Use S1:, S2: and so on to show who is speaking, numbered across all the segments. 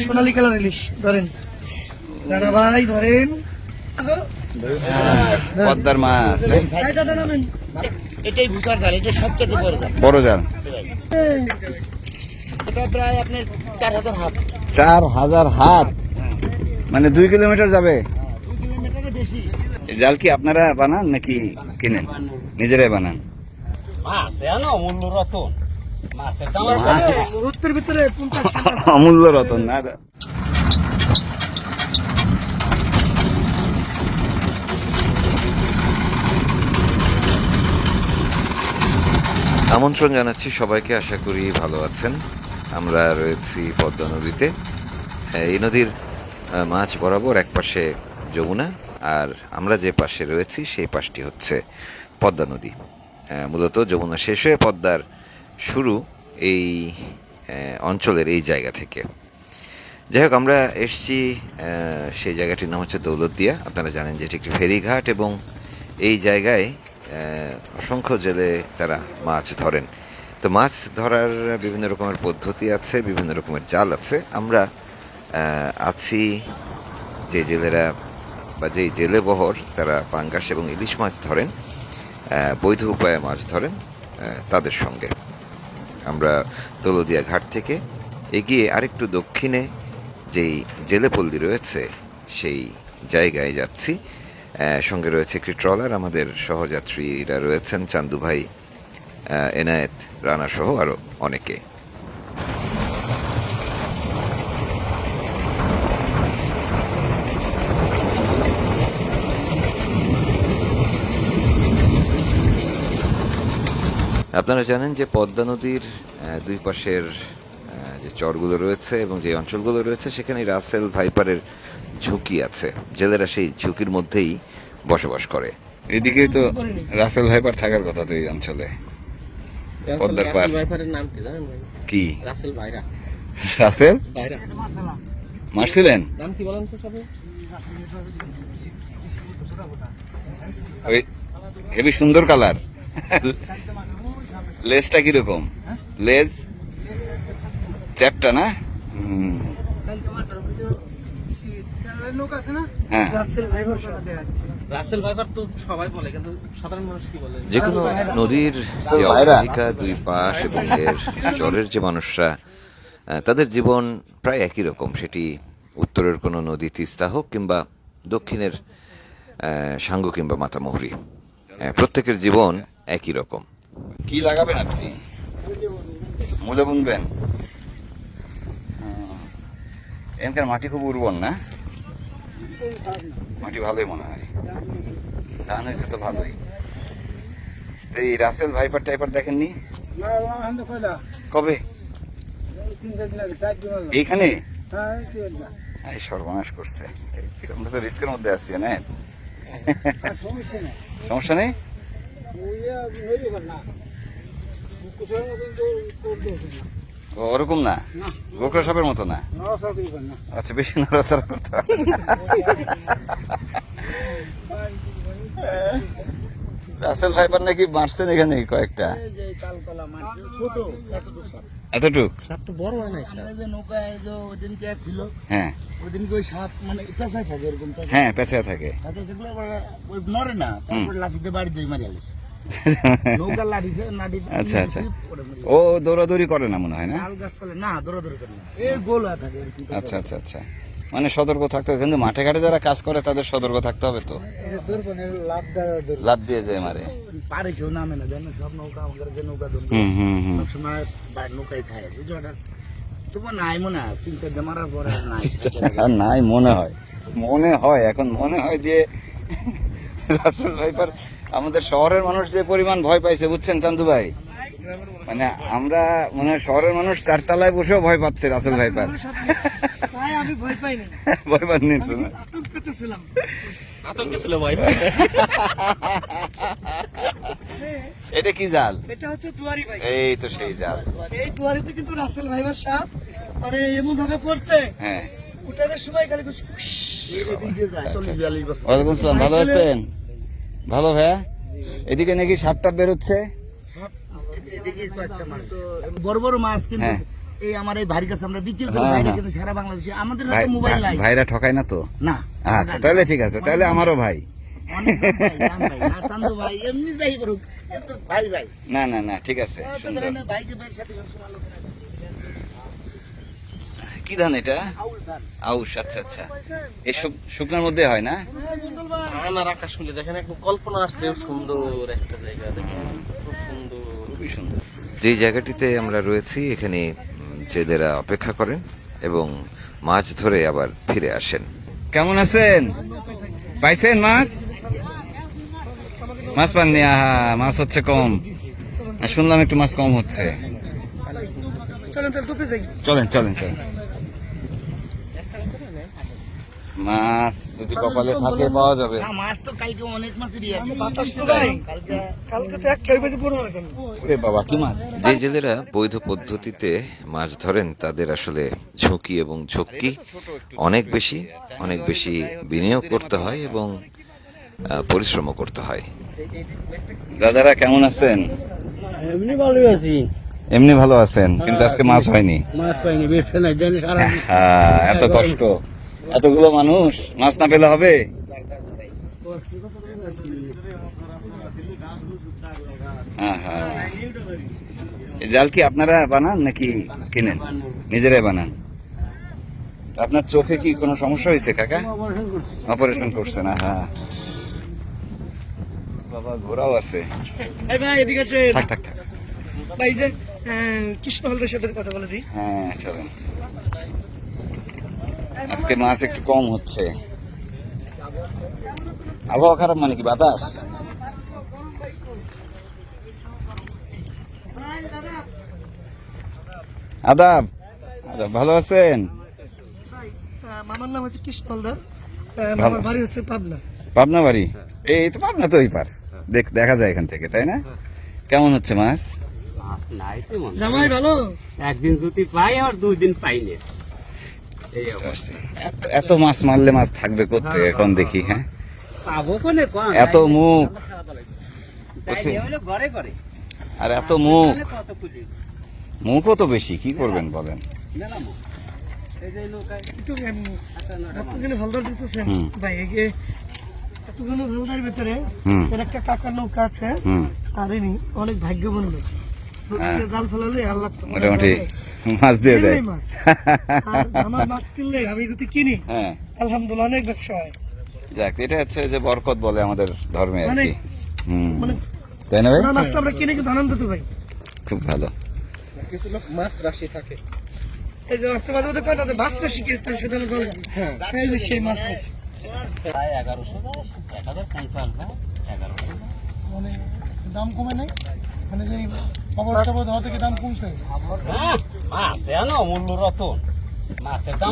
S1: সোনালী colour ইলিশ ধরেন দাদা ভাই, ধরেন
S2: পদ্মার মাছ,
S3: এটাই ভুষার জাল, এটা সবচেয়ে বড় জাল।
S2: বড় জাল,
S3: এটা প্রায় আপনার 4000 হাত।
S2: 4000 হাত, মানে 2 কিলোমিটার যাবে।
S3: 2 কিলোমিটারের বেশি।
S2: এই জাল কি আপনারা বানান নাকি কিনেন? নিজেরাই বানান। অমূল্য রতন না। আমন্ত্রণ জানাচ্ছি সবাইকে, আশা করি ভালো আছেন। আমরা রয়েছি পদ্মা নদীতে। এই নদীর মাঝ বরাবর এক পাশে যমুনা, আর আমরা যে পাশে রয়েছি সেই পাশটি হচ্ছে পদ্মা নদী। মূলত যমুনা শেষ হয়ে পদ্মার শুরু এই অঞ্চলের এই জায়গা থেকে। যাই হোক, আমরা এসছি সেই জায়গাটির নাম হচ্ছে দৌলতদিয়া। আপনারা জানেন যে এটি একটি ফেরিঘাট এবং এই জায়গায় অসংখ্য জেলে তারা মাছ ধরেন। তো মাছ ধরার বিভিন্ন রকমের পদ্ধতি আছে, বিভিন্ন রকমের জাল আছে। আমরা আছি যে জেলেরা বা যেই জেলে বহর তারা পাঙ্গাস এবং ইলিশ মাছ ধরেন, বৈধ উপায়ে মাছ ধরেন, তাদের সঙ্গে। আমরা দৌলতদিয়া ঘাট থেকে এগিয়ে আরেকটু দক্ষিণে যেই জেলেপল্লী রয়েছে সেই জায়গায় যাচ্ছি। সঙ্গে রয়েছে একটি ট্রলার, আমাদের সহযাত্রীরা রয়েছেন চান্দু ভাই, এনায়েত, রানা সহ আরো অনেকে। আপনারা জানেন যে পদ্মা নদীর দুই পাশের যে চরগুলো রয়েছে এবং যে অঞ্চলগুলো রয়েছে সেখানে রাসেল ভাইপারের ঝুঁকি আছে। জেলেরা সেই ঝুঁকির মধ্যেই বসবাস করে। এদিকেই তো রাসেল ভাইপার থাকার কথা তো এই অঞ্চলে। পদ্মার পার
S3: ভাইপারের নাম কি জানেন ভাই?
S2: কি?
S3: রাসেল ভাইরা।
S2: রাসেল
S3: ভাইরা
S2: মারছিলেন?
S3: নাম কি বলেন তো সবাই?
S2: ওই হেবি সুন্দর কালার। লেজটা কিরকম? লেজ চ্যাপটা না? হ্যাঁ,
S3: রাসেল ভাইপার তো সবাই বলে, কিন্তু সাধারণ মানুষ কি বলে?
S2: যে কোনো নদীর যে অববাহিকা দুই পাশ এবং এর চরের যে মানুষরা, তাদের জীবন প্রায় একই রকম। সেটি উত্তরের কোনো নদী তিস্তা হোক কিংবা দক্ষিণের সাঙ্গু কিংবা মাতামুহুরী, প্রত্যেকের জীবন একই রকম। কি লাগাবেন আপনি? মূলে বুনবেন? এখানকার মাটি খুব উর্বর না? মাটি ভালোই মনে হয়, ধান হয়েছে তো ভালোই। তো এই রাসেল ভাইপার টাইপার দেখেননি? কবে? এইখানে সর্বনাশ করছে। আমরা তো রিস্কের মধ্যে আসছি না। সমস্যা নেই। ওরকম না, গোকরা সাপের মতো না। আচ্ছা, বেশি নড়াচড়া করতে হবে। রাসেল ভাইপার নাকি মারছেন এখানে কয়েকটা? এতটুক
S3: বড় হয় না।
S1: নৌকায় ওদিনকে ছিল,
S2: হ্যাঁ,
S1: ওদিনকে ওই সাপ মানে পেঁচায় থাকে, এরকম
S2: হ্যাঁ, পেঁচায় থাকে।
S1: ওই মরে না, তারপরে লাঠিতে বাড়ি দিয়ে মারি আলে।
S2: আচ্ছা আচ্ছা, ও দৌড়াদৌড়ি করে না মনে হয় না? আচ্ছা আচ্ছা আচ্ছা, মানে সতর্ক থাকতে হবে। কিন্তু মাঠে ঘাটে যারা কাজ করে তাদের সতর্ক থাকতে হবে তো। লাভ দিয়ে যায় মারে,
S1: পারে কেউ নামে না, জানো সব নৌকা আমাদের যে নৌকা সবসময় নৌকায় থাকে, বুঝছো? তোমার নাই মনে হয় 3-4 মারার পরে
S2: নাই মনে হয় এখন মনে হয় যে রাসেল ভাইপার আমাদের শহরের মানুষ যে পরিমাণ ভয় পাইছে, বুঝছেন চান্দু ভাই? মানে আমরা মনে হয় শহরের মানুষ 4 তলায় বসেও ভয় পাচ্ছে রাসেল ভাইপার।
S1: আমি ভয় পাইনি,
S2: ভয় পাননি তো?
S3: আতঙ্কে ছিল ভাই।
S2: এটা কি জাল?
S1: এটা হচ্ছে দুয়ারি ভাই।
S2: এই তো সেই জাল।
S1: এই দুয়ারিতে কিন্তু রাসেল ভাইপার সাপ মানে এমন ভাবে পড়ছে,
S2: হ্যাঁ,
S1: উঠানোর সময় খালি
S2: ওয়ালাইকুম আসসালাম, ভালো আছেন? ভালো ভাইয়া। এদিকে নাকি সাপটা বেরোচ্ছে,
S1: বড় বড় মাছ, কিন্তু এই আমার এই ভাইয়ের কাছে আমরা বিক্রি করি,
S2: হ্যাঁ,
S1: ভাইরা
S2: হ্যাঁ।
S1: কিন্তু সারা বাংলাদেশে আমাদের হাতে মোবাইল নাই।
S2: ভাইরা ঠকায় না তো?
S1: না
S2: আচ্ছা তাহলে ঠিক আছে, তাহলে আমারও ভাই।
S1: অনেক ভাই, জান ভাই, না চান্দু ভাই, এমনি যাই করুক, কিন্তু ভাই ভাই।
S2: না না না ঠিক আছে,
S1: তো
S2: সুন্দর।
S1: ধরেন ভাইকে ভাইয়ের সাথে সবসময় আলোচনা করি।
S2: কি ধান এটা?
S1: আউল ধান।
S2: আউশ, আচ্ছা আচ্ছা। এই শুকনার মধ্যে হয় না?
S3: ধান আর আকাশ মিলে দেখেন একদম কল্পনা আসছে সুন্দর একটা জায়গা, দেখেন খুব সুন্দর।
S2: খুবই সুন্দর। যে জায়গাটিতে আমরা রয়েছি এখানে জেলেরা অপেক্ষা করেন এবং মাছ ধরে আবার ফিরে আসেন। কেমন আছেন? পাইছেন মাছ? মাছ পাননি? আহা, মাছ হচ্ছে কম। শুনলাম একটু মাছ কম হচ্ছে। চলেন চলেন চলেন। মাছ যদি কপালে থাকে পাওয়া যাবে।
S1: না, মাছ তো কালকে অনেক মাছেরই আছে।
S4: কালকে তো একটাই বেশি পড়বো না কেন?
S2: ওরে বাবা, কি মাছ! যে জেলেরা বৈধ পদ্ধতিতে মাছ ধরেন তাদের আসলে ঝুঁকি এবং ঝক্কি অনেক বেশি বিনিয়োগ করতে হয় এবং পরিশ্রমও করতে হয়। দাদারা কেমন আছেন?
S4: এমনি ভালোই আছি,
S2: এমনি ভালো আছেন, কিন্তু আজকে মাছ হয়নি।
S4: মাছ পাইনি, বেশি নাই জানি সারা
S2: এত কষ্ট, এতগুলো মানুষ, মাছ না পেলে হবে? এই জাল কি আপনারা বানান নাকি কিনেন? নিজেরাই বানান। আপনার চোখে কি কোনো সমস্যা হয়েছে কাকা? অপারেশন করছে না? হ্যাঁ বাবা, ঘোরাও আছে।
S4: ভাই এদিকে আছে
S2: থাক থাক থাক।
S4: ভাই, যে কৃষ্ণ হলদের সাথে কথা বলে দিই।
S2: হ্যাঁ চলেন। আজকে মাছ একটু কম হচ্ছে। আবহাওয়া খারাপ মানে কি বাতাস? আদাব আদাব, ভালো আছেন?
S4: মামার নাম হচ্ছে কৃষ্ণ হলদার, মামার বাড়ি হচ্ছে পাবনা।
S2: পাবনা বাড়ি? এই তো পাবনা তো ওই পার, দেখা যায় এখান থেকে, তাই না? কেমন হচ্ছে মাছ?
S4: জামাই ভালো?
S5: একদিন যদি পাই আর 2 দিন পাই না।
S2: বুঝতে পারছি। এত মাছ মারলে মাছ থাকবে কোথায় এখন দেখি? হ্যাঁ,
S5: পাবো কোনে কোন
S2: এত মুখ,
S5: তাই হলো ঘরে করে
S2: আর এত মুখ,
S5: কত কুলি
S2: মুখও তো বেশি, কি করবেন বলেন?
S5: মেলামো এই যে লোক
S4: একটু এতখানি হলদার দিতেছেন
S2: হুম।
S4: ভাই, এই এতখানি হলদার ভিতরে
S2: হুম।
S4: এর একটা কাকার নৌকা আছে,
S2: হুম,
S4: আর ইনি অনেক ভাগ্যবান লোক। নদীতে জাল ফেলালে আল্লাহ
S2: মোটামুটি মাছ দিয়ে দেয়।
S4: কিনলেই মাছ। আর আমার মাছ কিনলে আমি যদি কিনি,
S2: হ্যাঁ,
S4: আলহামদুলিল্লাহ অনেক ব্যবসা হয়।
S2: যাক, এটা হচ্ছে যে বরকত বলে আমাদের ধর্মে আর
S4: মানে-
S2: কি। হুম,
S4: মানে
S2: তাই না ভাই?
S4: ওনার মাছটা আমরা কিনে কিন্তু আনন্দ তো ভাই।
S2: খুব ভালো।
S3: কিছু লোক মাছ রাশি থাকে।
S4: এই যে একটা মাঝে মধ্যে কয় না যে মাছটা শিখে তাই সেটা গল্প, এই যে সেই মাছ আছে।
S5: প্রায় 1100 1050 না 1100
S4: মানে দাম কমে নাই, মানে যে খবর টবর দেওয়া থেকে দাম কমছে।
S5: মাছ এন অমূল্য রতন মাছের দাম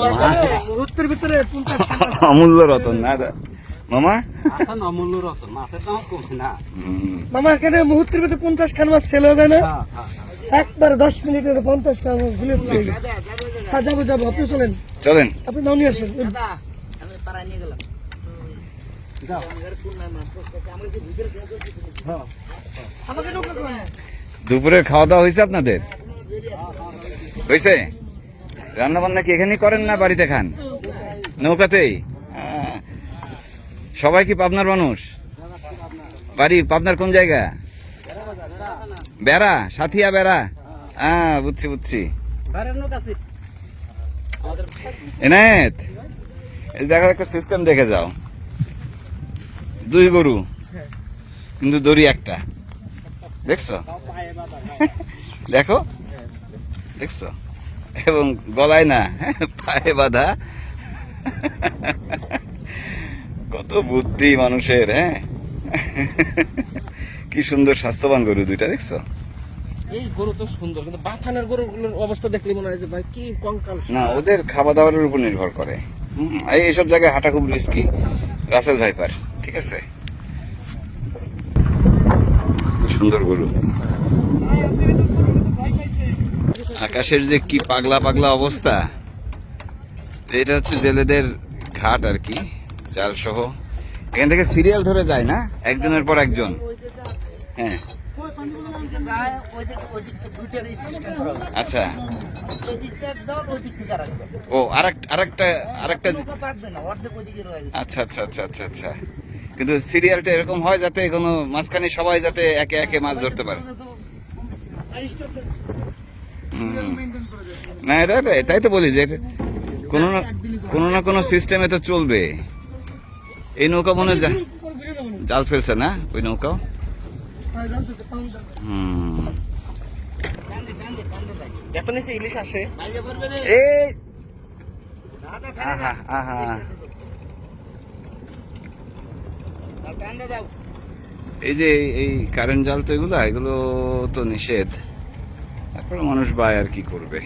S4: মুহূর্তের ভিতরে 50
S2: অমূল্য রতন না মামা?
S5: আসলে অমূল্য রতন মাছের দাম কমছে না।
S2: হুম,
S4: মামা এখানে মুহূর্তের ভিতরে 50 খান মাছ সেল হয়ে যায় না,
S5: হ্যাঁ হ্যাঁ
S4: একবার 10 মিনিটের 50 খান মাছ দিলে পেয়ে যায়। হ্যাঁ যাবো যাবো, আপনি চলেন,
S2: চলেন।
S4: আপনি নাও নিয়ে আসেন।
S1: দাদা, আমি পাড়ায় নিয়ে গেলাম। আমাদের কোন নাই মাছ টাছ খাইছে, আমরা কি ভিতরে খেয়ে দিচ্ছি?
S4: আমাকে নৌকা করেন।
S2: দুপুরের খাওয়া দাওয়া হয়েছে আপনাদের? হয়েছে? রান্না বান্না কি এখানেই করেন না বাড়িতে খান? নৌকাতেই? সবাই কি পাবনার মানুষ? বাড়ি পাবনার কোন জায়গা? বেড়া, সাথিয়া বেড়া? হ্যাঁ, বুঝছি বুঝছি।
S5: বাইরের লোক আছে
S2: এনায়েত, এই দেখো একটা সিস্টেম দেখে যাও। 2 গরু, কিন্তু দড়ি একটা, দেখছো? দেখো, দেখছো? এবং গলায় না, পায়ে বাঁধা। কত বুদ্ধি মানুষের! হ্যাঁ, কি সুন্দর স্বাস্থ্যবান গরু দুইটা, দেখছো?
S3: এই গরু তো সুন্দর, কিন্তু বাথানের গরুগুলোর অবস্থা দেখলে মনে হয় যে ভাই কি কঙ্কাল।
S2: না, ওদের খাওয়া দাওয়ার উপর নির্ভর করে। এইসব জায়গায় হাঁটা খুব রিস্কি। রাসেল ভাইপার, ঠিক আছে? সুন্দর গরু। আকাশের যে কি পাগলা পাগলা অবস্থা! এটা হচ্ছে জেলেদের ঘাট আর কি, জাল সহ। এখান থেকে সিরিয়াল ধরে যায় না, একজনের পর একজন। হ্যাঁ,
S1: যেদিকে যায় ওই দিক থেকে দুইটা সিস্টেম করা হবে।
S2: আচ্ছা,
S1: ওই দিক থেকে এক দল, ওই দিক থেকে আরেক দল।
S2: ও আরেকটা
S1: নৌকা পাঠবে না, অর্ধেক ওইদিকে রয়ে গেছে।
S2: আচ্ছা আচ্ছা আচ্ছা আচ্ছা আচ্ছা, কিন্তু সিরিয়ালটা এরকম হয় যাতে কোনো মাঝখানে সবাই যাতে একে একে মাছ ধরতে পারে। না এটা তাই তো বলি যে এটা কোনো না কোনো সিস্টেমে তো চলবে। এই নৌকা মনে হয় জাল ফেলছে না ওই নৌকাও। হুম,
S1: টানতে টানতে টানতে যায়।
S3: এত নিচে ইলিশ আসে।
S1: বাইরে পড়বে রে।
S2: এই
S1: দাদা ছেড়ে
S2: আহা
S1: দাও।
S2: আহা,
S1: দাও, টানতে দাও।
S2: এই যে এই কারেন্ট জাল তো এগুলো তো নিষেধ, তারপরে মানুষ বায় আর কি করবে।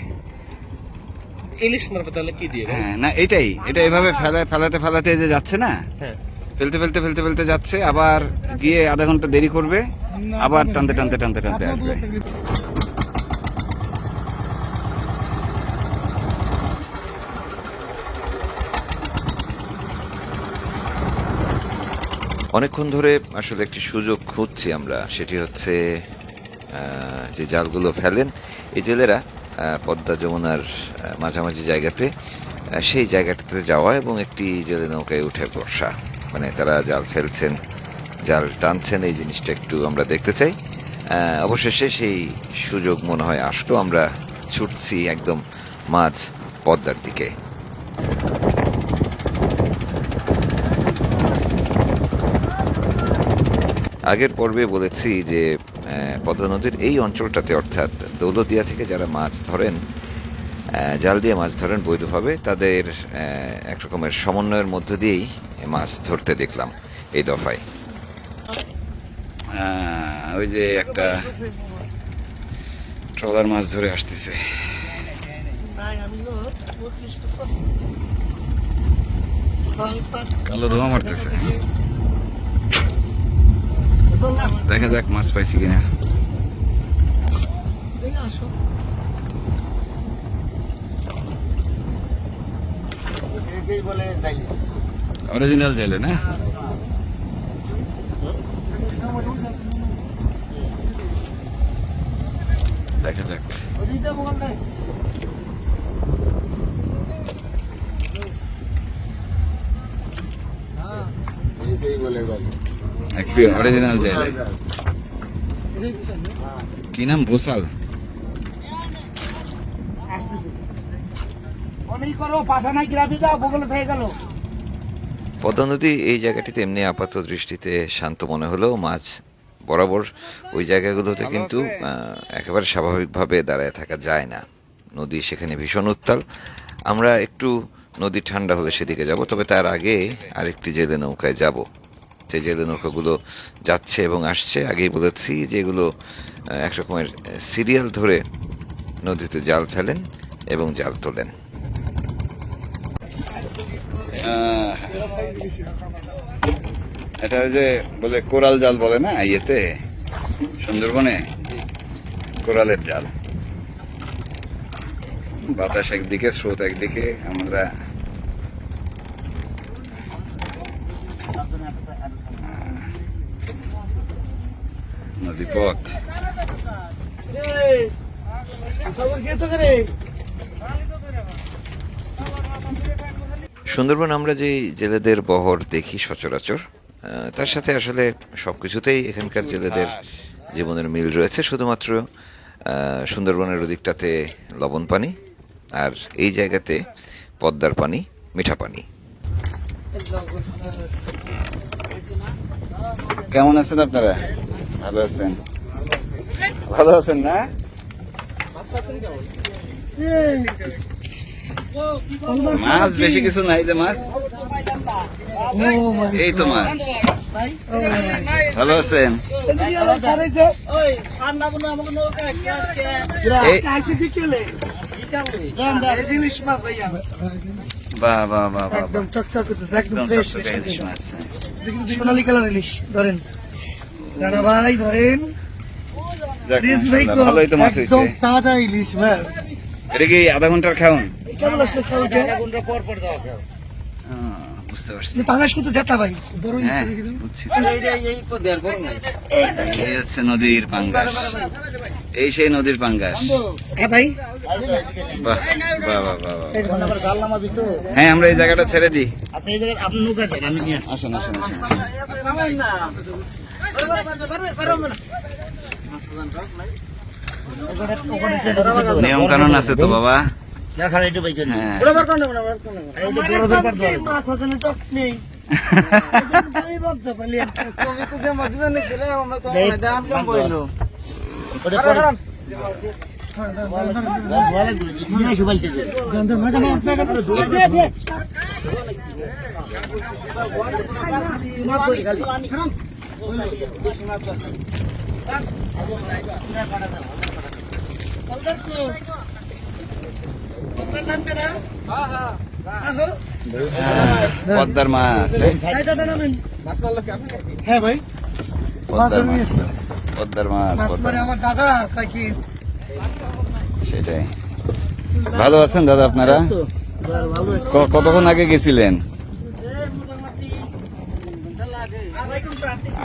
S3: ইলিশ মারবে তাহলে কি দিয়ে?
S2: হ্যাঁ, না এটা এভাবে ফেলাতে যে যাচ্ছে না,
S3: হ্যাঁ,
S2: ফেলতে যাচ্ছে, আবার গিয়ে আধা ঘন্টা দেরি করবে, আবার টানতে আসবে। অনেকক্ষণ ধরে আসলে একটি সুযোগ খুঁজছি আমরা, সেটি হচ্ছে যে জালগুলো ফেলেন এই জেলেরা পদ্মা যমুনার মাঝামাঝি জায়গাতে, সেই জায়গাটাতে যাওয়া এবং একটি জেলে নৌকায় উঠে বসা, মানে তারা জাল ফেলছেন, জাল টানছেন, এই জিনিসটা একটু আমরা দেখতে চাই। অবশেষে সেই সুযোগ মনে হয় আসলো, আমরা ছুটছি একদম মাঝ পদ্মার দিকে। আগের পর্বে বলেছি যে পদ্মা নদীর এই অঞ্চলটাতে, অর্থাৎ দৌলতদিয়া থেকে যারা মাছ ধরেন, জাল দিয়ে মাছ ধরেন বৈধভাবে, তাদের এক রকমের সমন্বয়ের মধ্য দিয়েই মাছ ধরতে দেখলাম এই দফায়। ওই যে একটা ট্রলার মাছ ধরে আসতেছে, কালো ধোঁয়া মারতেছে। দেখা যাক মাছ পাইছি কিনা।
S1: এটাই বলে যাই।
S2: অরিজিনাল জেলে না? দেখা যাক।
S1: ওদিকটা বল না। এটাই বলে যাই।
S2: একটি অরিজিনাল জেলে। কি নাম? ভোসাল।
S1: অনেক করো, পাশা নাই গ্রাফি দাও, বগলে থেকে গেল।
S2: পদ্মা নদী এই জায়গাটিতে এমনি আপাত দৃষ্টিতে শান্ত মনে হলেও মাছ বরাবর ওই জায়গাগুলোতে কিন্তু একেবারে স্বাভাবিকভাবে দাঁড়ায় থাকা যায় না। নদী সেখানে ভীষণ উত্তাল। আমরা একটু নদী ঠান্ডা হলে সেদিকে যাব, তবে তার আগে আরেকটি জেলে নৌকায় যাব। যে জেলে নৌকাগুলো যাচ্ছে এবং আসছে, আগেই বলেছি যে এগুলো এক রকমের সিরিয়াল ধরে নদীতে জাল ফেলেন এবং জাল তোলেন। এটা যে বলে কোরাল জাল বলে না, ইয়েতে সুন্দরবনে কোরালের জাল। বাতাস একদিকে, স্রোত একদিকে, আমরা নদীপথ। সুন্দরবন আমরা যে জেলেদের বহর দেখি সচরাচর, তার সাথে আসলে সবকিছুতেই এখানকার জেলেদের জীবনের মিল রয়েছে। শুধুমাত্র সুন্দরবনের ওদিকটাতে লবণ পানি, আর এই জায়গাতে পদ্মার পানি, মিঠা পানি। কেমন আছেন আপনারা? ভালো আছেন? ভালো আছেন না? মাছ বেশি কিছু নাই যে মাছ, এই তো মাছ। ভালো আছেন? বাহ বাহ বাহ বাহ,
S4: একদম চকচক করতেছে, একদম
S2: একদম
S4: ফ্রেশ
S2: চকচকে ইলিশ মাছ।
S4: সোনালী কালার ইলিশ। ধরেন রানা ভাই, ধরেন
S2: যাক,
S4: প্লিজ ভাই,
S2: মাশাআল্লাহ, ভালোই তো মাছ
S4: একদম
S2: হয়েছে।
S4: তাজা ইলিশ ভাই।
S2: এটা কি আধা ঘন্টার খাওন?
S4: কেমন আসলে খাওয়াটা?
S1: ঘন্টা পর পর দাও।
S2: বুঝতে পারছি।
S4: পাঙ্গাস কিন্তু জেতা ভাই বড়
S2: হ্যাঁ,
S4: ইচ্ছে কিন্তু
S2: বুঝছি।
S5: এই পদের বড় নাই
S2: এই হচ্ছে নদীর পাঙ্গাস, এই সেই নদীর পাঙ্গাস।
S4: হ্যাঁ ভাই
S2: বাহ বাহ বাহ বাহ বাহ।
S1: এখন আবার জাল নামাবি তো।
S2: হ্যাঁ, আমরা এই জায়গাটা ছেড়ে দিই।
S1: আচ্ছা এই জায়গায় আপনি নৌকা দেন, আমি নিয়ে আসি।
S2: আসুন আসুন আসুন। নিয়ম কানুন আছে তো বাবা।
S1: দেখার একটু বাইক নিয়ে।
S2: হ্যাঁ,
S1: এই যে বড় ব্যাপার তো।
S4: মাছ আছে না টক নেই আমি বাচ্চা পালি
S5: তুমি তো যে মজুরা নিছিলে আমরা তো
S1: দেখ,
S5: দাম কম কইলো
S1: ওটা পরে বলে নিয়ে আসি বলতে যে।
S2: পদ্মার মাছ,
S4: হ্যাঁ ভাই
S2: পদ্মার মাছ, পদ্মার মাছ,
S4: মাছ
S2: পদ্মার
S4: মারে
S2: মাছ।
S4: আমার দাদা কয় কি
S2: সেটাই। ভালো আছেন দাদা আপনারা? কতক্ষণ আগে গেছিলেন?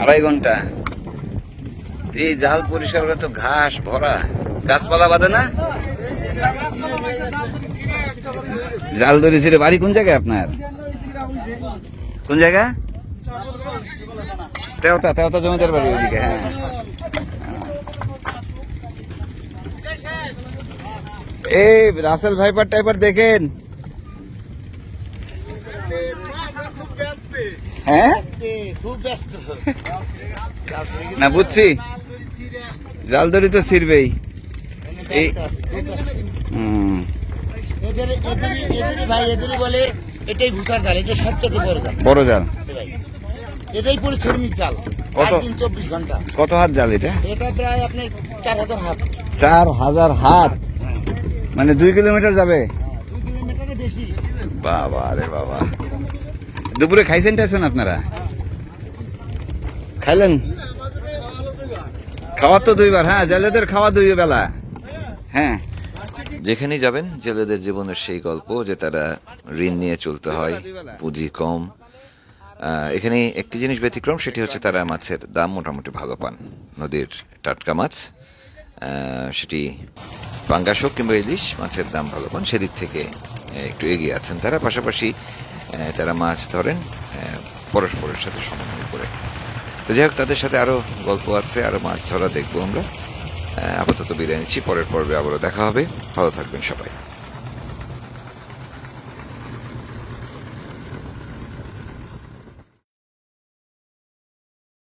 S2: 2.5 ঘন্টা। এই জাল পরিষ্কার করে তো ঘাস ভরা, গাছপালা বাঁধে না? জাল ধরেছি রে। বাড়ি কোন জায়গায় আপনার? কোন জায়গা? তেওতা, তেওতা জমিদার বাড়ি ওইদিকে। হ্যাঁ, এই রাসেল ভাইপার টাইপার দেখেন। হ্যাঁ,
S1: খুব ব্যস্ত।
S2: না বুঝছি, জাল ধরি তো ছিড়বেই। এই হুম,
S1: এদেরই ভাই, এদেরই বলে এটাই ভুসার জাল, এটা সবচেয়ে বড় জাল
S2: বড় জাল।
S1: ভাই। এটাই পরিশ্রমিক জাল।
S2: কত?
S1: 24 ঘন্টা।
S2: কত হাত জাল এটা?
S1: এটা প্রায় আপনি 4000 হাত।
S2: 4000 হাত, মানে 2 কিলোমিটার যাবে।
S1: 2 কিলোমিটারের বেশি।
S2: বাবা রে বাবা। দুপুরে খাইছেন টাইছেন আপনারা? খাইলেন? খাওয়া তো 2 বার। হ্যাঁ, জেলেদের খাওয়া 2 বেলা। হ্যাঁ, যেখানেই যাবেন জেলেদের জীবনের সেই গল্প যে তারা ঋণ নিয়ে চলতে হয়, পুঁজি কম। এখানে একটি জিনিস ব্যতিক্রম, সেটি হচ্ছে তারা মাছের দাম মোটামুটি ভালো পান। নদীর টাটকা মাছ, সেটি পাঙ্গাস হোক কিংবা ইলিশ, মাছের দাম ভালো পান। সেদিক থেকে একটু এগিয়ে আছেন তারা। পাশাপাশি তারা মাছ ধরেন পরস্পরের সাথে সমন্বয় করে। তো যাই হোক, তাদের সাথে আরও গল্প আছে, আরও মাছ ধরা দেখবো আমরা। আপাতত বিদায় নিচ্ছি, পরের পর্বে আবারও দেখা হবে। ভালো থাকবেন সবাই।